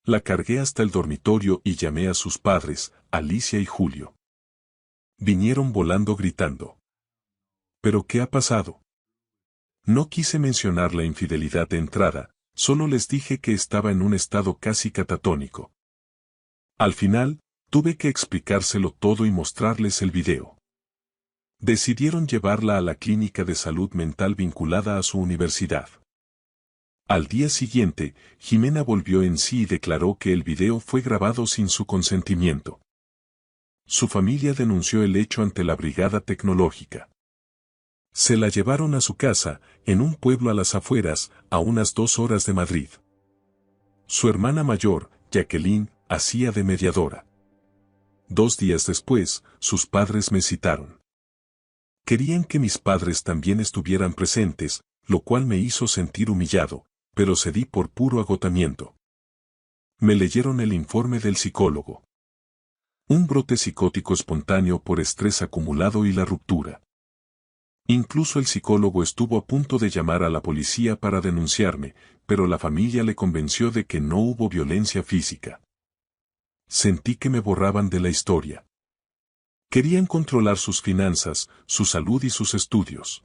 La cargué hasta el dormitorio y llamé a sus padres, Alicia y Julio. Vinieron volando gritando. ¿Pero qué ha pasado? No quise mencionar la infidelidad de entrada, solo les dije que estaba en un estado casi catatónico. Al final, tuve que explicárselo todo y mostrarles el video. Decidieron llevarla a la clínica de salud mental vinculada a su universidad. Al día siguiente, Jimena volvió en sí y declaró que el video fue grabado sin su consentimiento. Su familia denunció el hecho ante la brigada tecnológica. Se la llevaron a su casa, en un pueblo a las afueras, a unas 2 horas de Madrid. Su hermana mayor, Jacqueline, hacía de mediadora. 2 días después, sus padres me citaron. Querían que mis padres también estuvieran presentes, lo cual me hizo sentir humillado, pero cedí por puro agotamiento. Me leyeron el informe del psicólogo. Un brote psicótico espontáneo por estrés acumulado y la ruptura. Incluso el psicólogo estuvo a punto de llamar a la policía para denunciarme, pero la familia le convenció de que no hubo violencia física. Sentí que me borraban de la historia. Querían controlar sus finanzas, su salud y sus estudios.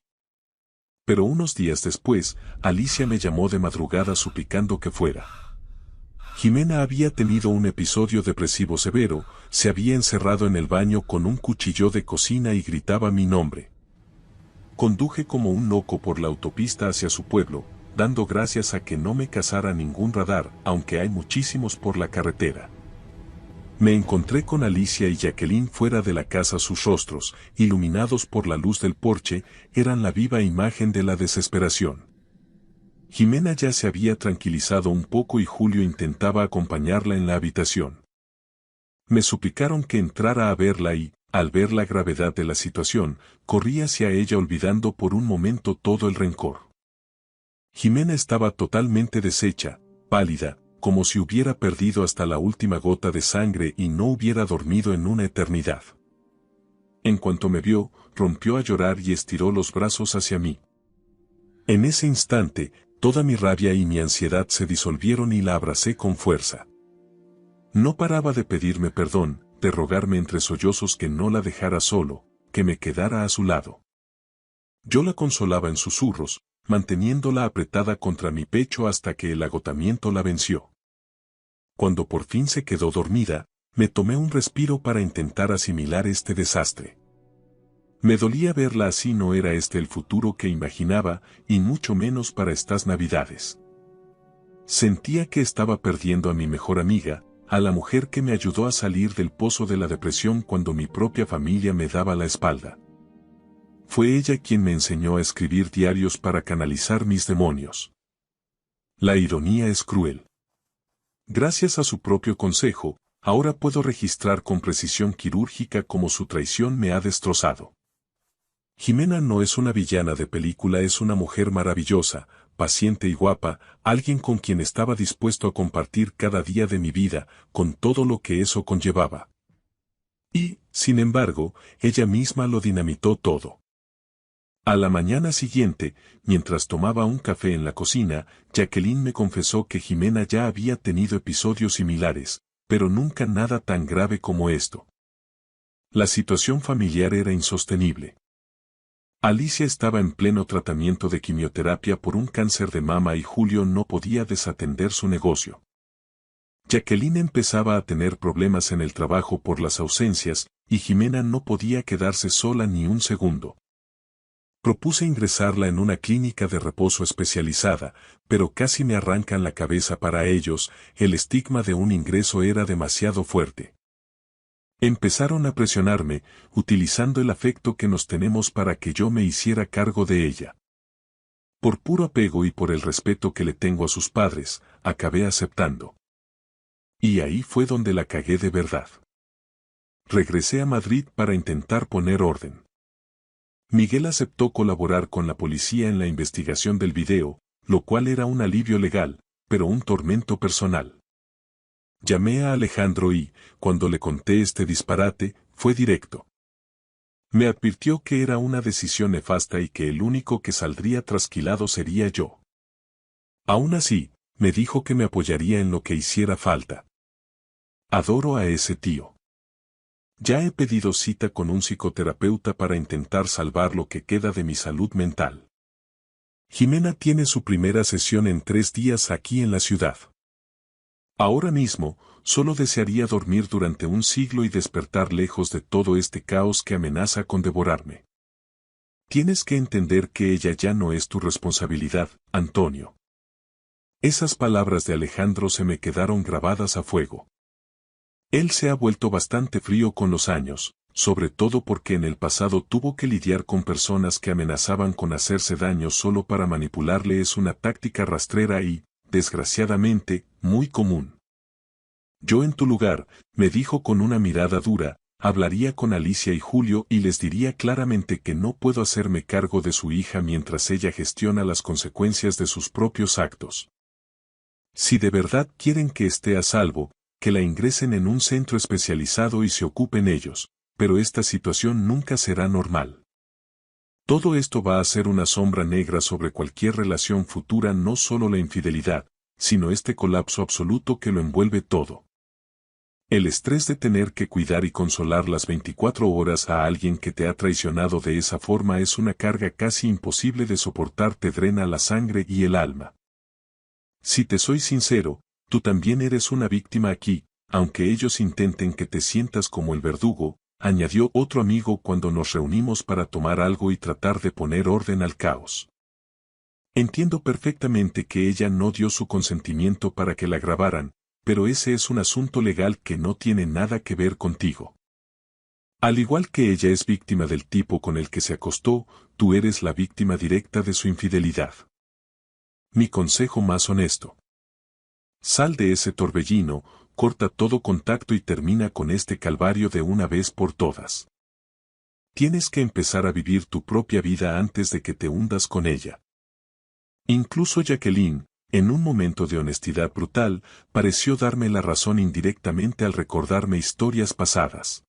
Pero unos días después, Alicia me llamó de madrugada suplicando que fuera. Jimena había tenido un episodio depresivo severo, se había encerrado en el baño con un cuchillo de cocina y gritaba mi nombre. Conduje como un loco por la autopista hacia su pueblo, dando gracias a que no me cazara ningún radar, aunque hay muchísimos por la carretera. Me encontré con Alicia y Jacqueline fuera de la casa. Sus rostros, iluminados por la luz del porche, eran la viva imagen de la desesperación. Jimena ya se había tranquilizado un poco y Julio intentaba acompañarla en la habitación. Me suplicaron que entrara a verla y, al ver la gravedad de la situación, corrí hacia ella olvidando por un momento todo el rencor. Jimena estaba totalmente deshecha, pálida, como si hubiera perdido hasta la última gota de sangre y no hubiera dormido en una eternidad. En cuanto me vio, rompió a llorar y estiró los brazos hacia mí. En ese instante, toda mi rabia y mi ansiedad se disolvieron y la abracé con fuerza. No paraba de pedirme perdón, de rogarme entre sollozos que no la dejara solo, que me quedara a su lado. Yo la consolaba en susurros, manteniéndola apretada contra mi pecho hasta que el agotamiento la venció. Cuando por fin se quedó dormida, me tomé un respiro para intentar asimilar este desastre. Me dolía verla así, no era este el futuro que imaginaba, y mucho menos para estas Navidades. Sentía que estaba perdiendo a mi mejor amiga, a la mujer que me ayudó a salir del pozo de la depresión cuando mi propia familia me daba la espalda. Fue ella quien me enseñó a escribir diarios para canalizar mis demonios. La ironía es cruel. Gracias a su propio consejo, ahora puedo registrar con precisión quirúrgica cómo su traición me ha destrozado. Jimena no es una villana de película, es una mujer maravillosa, paciente y guapa, alguien con quien estaba dispuesto a compartir cada día de mi vida, con todo lo que eso conllevaba. Y, sin embargo, ella misma lo dinamitó todo. A la mañana siguiente, mientras tomaba un café en la cocina, Jacqueline me confesó que Jimena ya había tenido episodios similares, pero nunca nada tan grave como esto. La situación familiar era insostenible. Alicia estaba en pleno tratamiento de quimioterapia por un cáncer de mama y Julio no podía desatender su negocio. Jacqueline empezaba a tener problemas en el trabajo por las ausencias, y Jimena no podía quedarse sola ni un segundo. Propuse ingresarla en una clínica de reposo especializada, pero casi me arrancan la cabeza para ellos, el estigma de un ingreso era demasiado fuerte. Empezaron a presionarme, utilizando el afecto que nos tenemos para que yo me hiciera cargo de ella. Por puro apego y por el respeto que le tengo a sus padres, acabé aceptando. Y ahí fue donde la cagué de verdad. Regresé a Madrid para intentar poner orden. Miguel aceptó colaborar con la policía en la investigación del video, lo cual era un alivio legal, pero un tormento personal. Llamé a Alejandro y, cuando le conté este disparate, fue directo. Me advirtió que era una decisión nefasta y que el único que saldría trasquilado sería yo. Aún así, me dijo que me apoyaría en lo que hiciera falta. Adoro a ese tío. Ya he pedido cita con un psicoterapeuta para intentar salvar lo que queda de mi salud mental. Jimena tiene su primera sesión en 3 días aquí en la ciudad. Ahora mismo, solo desearía dormir durante un siglo y despertar lejos de todo este caos que amenaza con devorarme. Tienes que entender que ella ya no es tu responsabilidad, Antonio. Esas palabras de Alejandro se me quedaron grabadas a fuego. Él se ha vuelto bastante frío con los años, sobre todo porque en el pasado tuvo que lidiar con personas que amenazaban con hacerse daño solo para manipularle. Es una táctica rastrera y, desgraciadamente, muy común. Yo en tu lugar, me dijo con una mirada dura, hablaría con Alicia y Julio y les diría claramente que no puedo hacerme cargo de su hija mientras ella gestiona las consecuencias de sus propios actos. Si de verdad quieren que esté a salvo, que la ingresen en un centro especializado y se ocupen ellos, pero esta situación nunca será normal. Todo esto va a ser una sombra negra sobre cualquier relación futura, no solo la infidelidad, sino este colapso absoluto que lo envuelve todo. El estrés de tener que cuidar y consolar las 24 horas a alguien que te ha traicionado de esa forma es una carga casi imposible de soportar, te drena la sangre y el alma. Si te soy sincero, tú también eres una víctima aquí, aunque ellos intenten que te sientas como el verdugo, añadió otro amigo cuando nos reunimos para tomar algo y tratar de poner orden al caos. Entiendo perfectamente que ella no dio su consentimiento para que la grabaran, pero ese es un asunto legal que no tiene nada que ver contigo. Al igual que ella es víctima del tipo con el que se acostó, tú eres la víctima directa de su infidelidad. Mi consejo más honesto: sal de ese torbellino, corta todo contacto y termina con este calvario de una vez por todas. Tienes que empezar a vivir tu propia vida antes de que te hundas con ella. Incluso Jacqueline, en un momento de honestidad brutal, pareció darme la razón indirectamente al recordarme historias pasadas.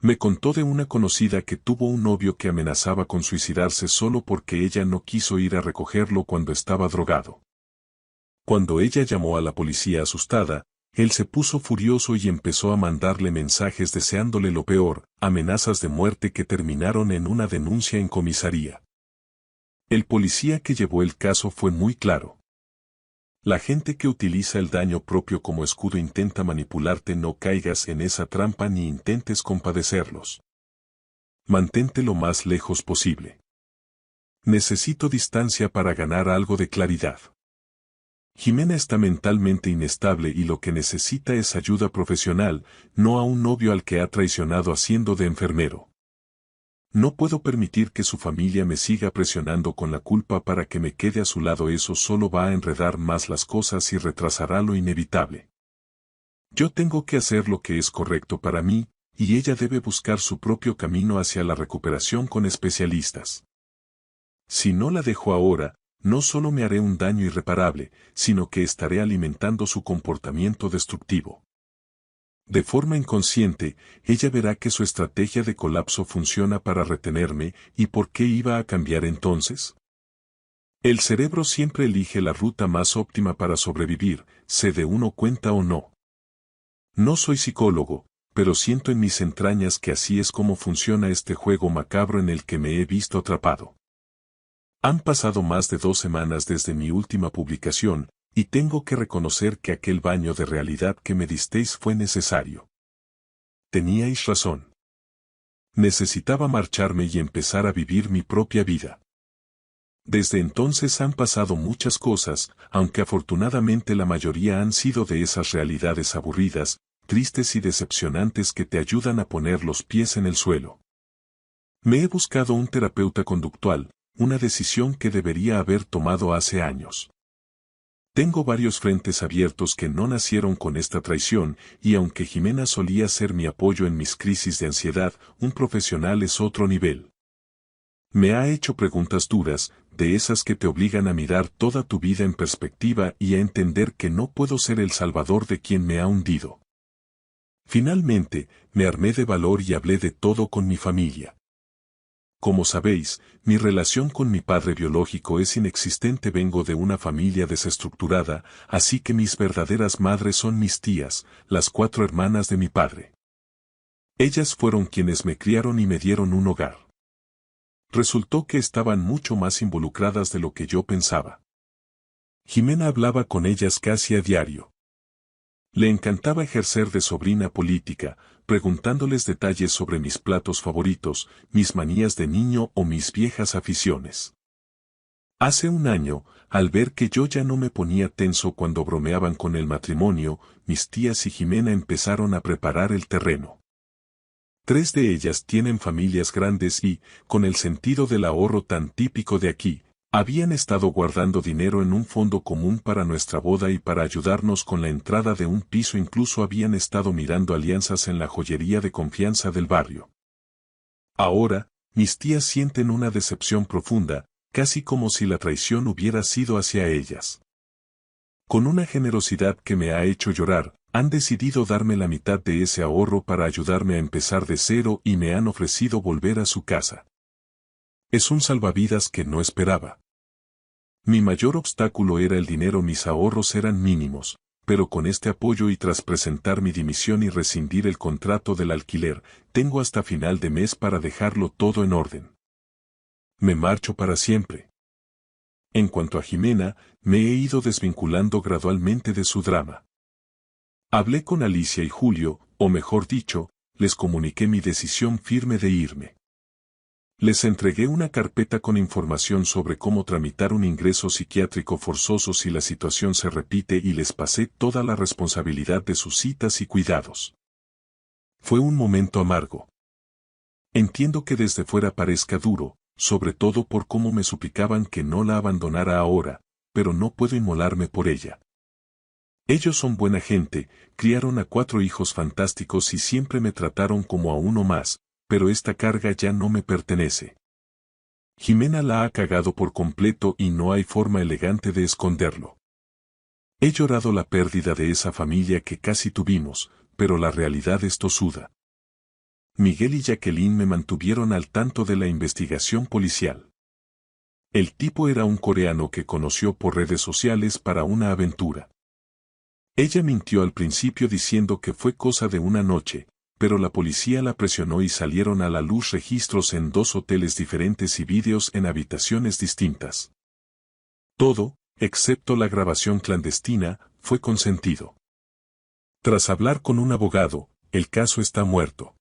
Me contó de una conocida que tuvo un novio que amenazaba con suicidarse solo porque ella no quiso ir a recogerlo cuando estaba drogado. Cuando ella llamó a la policía asustada, él se puso furioso y empezó a mandarle mensajes deseándole lo peor, amenazas de muerte que terminaron en una denuncia en comisaría. El policía que llevó el caso fue muy claro. La gente que utiliza el daño propio como escudo intenta manipularte, no caigas en esa trampa ni intentes compadecerlos. Mantente lo más lejos posible. Necesito distancia para ganar algo de claridad. Jimena está mentalmente inestable y lo que necesita es ayuda profesional, no a un novio al que ha traicionado haciendo de enfermero. No puedo permitir que su familia me siga presionando con la culpa para que me quede a su lado. Eso solo va a enredar más las cosas y retrasará lo inevitable. Yo tengo que hacer lo que es correcto para mí, y ella debe buscar su propio camino hacia la recuperación con especialistas. Si no la dejo ahora, no solo me haré un daño irreparable, sino que estaré alimentando su comportamiento destructivo. De forma inconsciente, ella verá que su estrategia de colapso funciona para retenerme, ¿y por qué iba a cambiar entonces? El cerebro siempre elige la ruta más óptima para sobrevivir, se dé uno cuenta o no. No soy psicólogo, pero siento en mis entrañas que así es como funciona este juego macabro en el que me he visto atrapado. Han pasado más de 2 semanas desde mi última publicación, y tengo que reconocer que aquel baño de realidad que me disteis fue necesario. Teníais razón. Necesitaba marcharme y empezar a vivir mi propia vida. Desde entonces han pasado muchas cosas, aunque afortunadamente la mayoría han sido de esas realidades aburridas, tristes y decepcionantes que te ayudan a poner los pies en el suelo. Me he buscado un terapeuta conductual, una decisión que debería haber tomado hace años. Tengo varios frentes abiertos que no nacieron con esta traición, y aunque Jimena solía ser mi apoyo en mis crisis de ansiedad, un profesional es otro nivel. Me ha hecho preguntas duras, de esas que te obligan a mirar toda tu vida en perspectiva y a entender que no puedo ser el salvador de quien me ha hundido. Finalmente, me armé de valor y hablé de todo con mi familia. Como sabéis, mi relación con mi padre biológico es inexistente. Vengo de una familia desestructurada, así que mis verdaderas madres son mis tías, las 4 hermanas de mi padre. Ellas fueron quienes me criaron y me dieron un hogar. Resultó que estaban mucho más involucradas de lo que yo pensaba. Jimena hablaba con ellas casi a diario. Le encantaba ejercer de sobrina política, preguntándoles detalles sobre mis platos favoritos, mis manías de niño o mis viejas aficiones. Hace un año, al ver que yo ya no me ponía tenso cuando bromeaban con el matrimonio, mis tías y Jimena empezaron a preparar el terreno. 3 de ellas tienen familias grandes y, con el sentido del ahorro tan típico de aquí, habían estado guardando dinero en un fondo común para nuestra boda y para ayudarnos con la entrada de un piso. Incluso habían estado mirando alianzas en la joyería de confianza del barrio. Ahora, mis tías sienten una decepción profunda, casi como si la traición hubiera sido hacia ellas. Con una generosidad que me ha hecho llorar, han decidido darme la mitad de ese ahorro para ayudarme a empezar de cero y me han ofrecido volver a su casa. Es un salvavidas que no esperaba. Mi mayor obstáculo era el dinero. Mis ahorros eran mínimos, pero con este apoyo y tras presentar mi dimisión y rescindir el contrato del alquiler, tengo hasta final de mes para dejarlo todo en orden. Me marcho para siempre. En cuanto a Jimena, me he ido desvinculando gradualmente de su drama. Hablé con Alicia y Julio, o mejor dicho, les comuniqué mi decisión firme de irme. Les entregué una carpeta con información sobre cómo tramitar un ingreso psiquiátrico forzoso si la situación se repite y les pasé toda la responsabilidad de sus citas y cuidados. Fue un momento amargo. Entiendo que desde fuera parezca duro, sobre todo por cómo me suplicaban que no la abandonara ahora, pero no puedo inmolarme por ella. Ellos son buena gente, criaron a 4 hijos fantásticos y siempre me trataron como a uno más, pero esta carga ya no me pertenece. Jimena la ha cagado por completo y no hay forma elegante de esconderlo. He llorado la pérdida de esa familia que casi tuvimos, pero la realidad es tosuda. Miguel y Jacqueline me mantuvieron al tanto de la investigación policial. El tipo era un coreano que conoció por redes sociales para una aventura. Ella mintió al principio diciendo que fue cosa de una noche, pero la policía la presionó y salieron a la luz registros en 2 hoteles diferentes y vídeos en habitaciones distintas. Todo, excepto la grabación clandestina, fue consentido. Tras hablar con un abogado, el caso está muerto.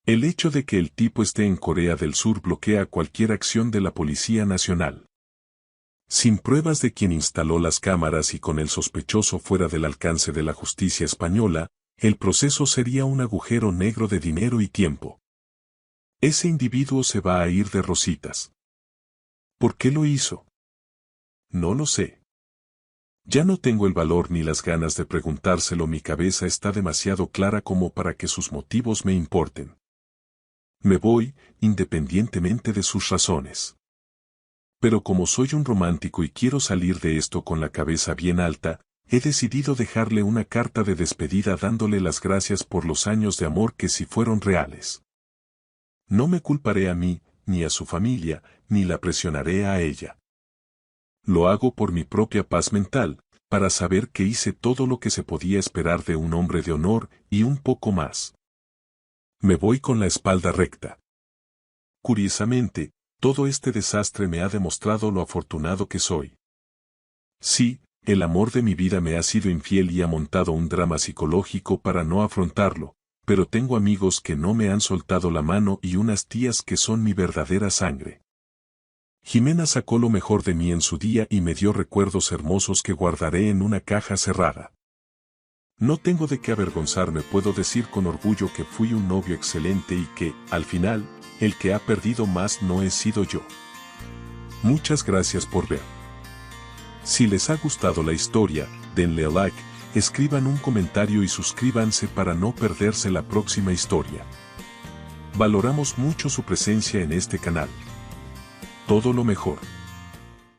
El hecho de que el tipo esté en Corea del Sur bloquea cualquier acción de la Policía Nacional. Sin pruebas de quien instaló las cámaras y con el sospechoso fuera del alcance de la justicia española, el proceso sería un agujero negro de dinero y tiempo. Ese individuo se va a ir de rositas. ¿Por qué lo hizo? No lo sé. Ya no tengo el valor ni las ganas de preguntárselo, mi cabeza está demasiado clara como para que sus motivos me importen. Me voy, independientemente de sus razones. Pero como soy un romántico y quiero salir de esto con la cabeza bien alta, he decidido dejarle una carta de despedida dándole las gracias por los años de amor que sí fueron reales. No me culparé a mí, ni a su familia, ni la presionaré a ella. Lo hago por mi propia paz mental, para saber que hice todo lo que se podía esperar de un hombre de honor y un poco más. Me voy con la espalda recta. Curiosamente, todo este desastre me ha demostrado lo afortunado que soy. Sí, el amor de mi vida me ha sido infiel y ha montado un drama psicológico para no afrontarlo, pero tengo amigos que no me han soltado la mano y unas tías que son mi verdadera sangre. Jimena sacó lo mejor de mí en su día y me dio recuerdos hermosos que guardaré en una caja cerrada. No tengo de qué avergonzarme, puedo decir con orgullo que fui un novio excelente y que, al final, el que ha perdido más no he sido yo. Muchas gracias por ver. Si les ha gustado la historia, denle a like, escriban un comentario y suscríbanse para no perderse la próxima historia. Valoramos mucho su presencia en este canal. Todo lo mejor.